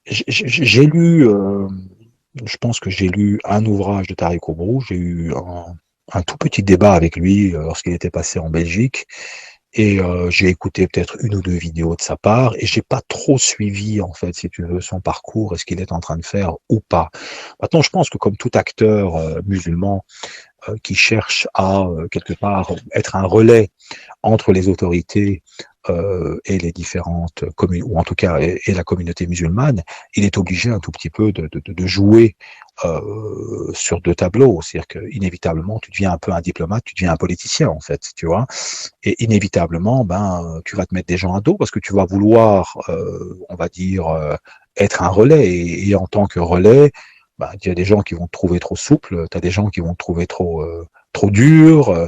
J'ai lu, je pense que j'ai lu un ouvrage de Tariq Obro. J'ai eu un tout petit débat avec lui lorsqu'il était passé en Belgique. Et j'ai écouté peut-être une ou deux vidéos de sa part et j'ai pas trop suivi en fait, si tu veux, son parcours et ce qu'il est en train de faire ou pas. Maintenant, je pense que comme tout acteur musulman qui cherche à quelque part être un relais entre les autorités et les différentes communes, ou en tout cas et la communauté musulmane, il est obligé un tout petit peu de jouer sur deux tableaux. C'est-à-dire que inévitablement, tu deviens un peu un diplomate, tu deviens un politicien en fait, tu vois. Et inévitablement, ben, tu vas te mettre des gens à dos parce que tu vas vouloir, on va dire, être un relais. Et en tant que relais, ben, il y a des gens qui vont te trouver trop souple, tu as des gens qui vont te trouver trop dur.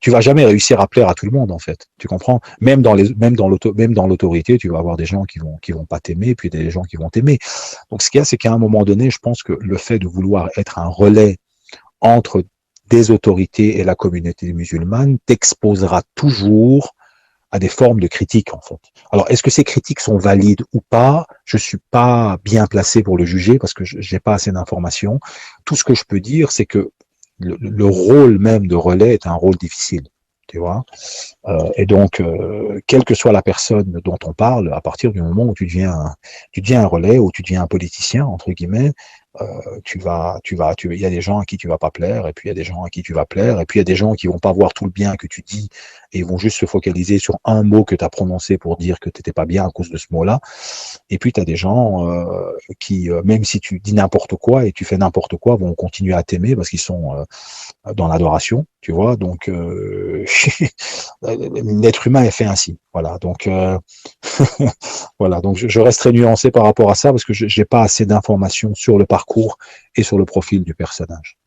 Tu vas jamais réussir à plaire à tout le monde en fait. Tu comprends? Même dans l'autorité, tu vas avoir des gens qui vont pas t'aimer, puis des gens qui vont t'aimer. Donc ce qu'il y a, c'est qu'à un moment donné, je pense que le fait de vouloir être un relais entre des autorités et la communauté musulmane t'exposera toujours à des formes de critiques en fait. Alors est-ce que ces critiques sont valides ou pas? Je suis pas bien placé pour le juger parce que j'ai pas assez d'informations. Tout ce que je peux dire, c'est que le rôle même de relais est un rôle difficile. Tu vois, et donc, quelle que soit la personne dont on parle, à partir du moment où tu deviens un relais, ou tu deviens un politicien entre guillemets, il y a des gens à qui tu vas pas plaire, et puis il y a des gens à qui tu vas plaire, et puis il y a des gens qui vont pas voir tout le bien que tu dis, et ils vont juste se focaliser sur un mot que tu as prononcé pour dire que tu n'étais pas bien à cause de ce mot-là. Et puis tu as des gens qui, même si tu dis n'importe quoi et tu fais n'importe quoi, vont continuer à t'aimer parce qu'ils sont dans l'adoration, tu vois. Donc l'être humain est fait ainsi. Voilà. Donc voilà. Donc je resterai nuancé par rapport à ça parce que j'ai pas assez d'informations sur le parcours et sur le profil du personnage.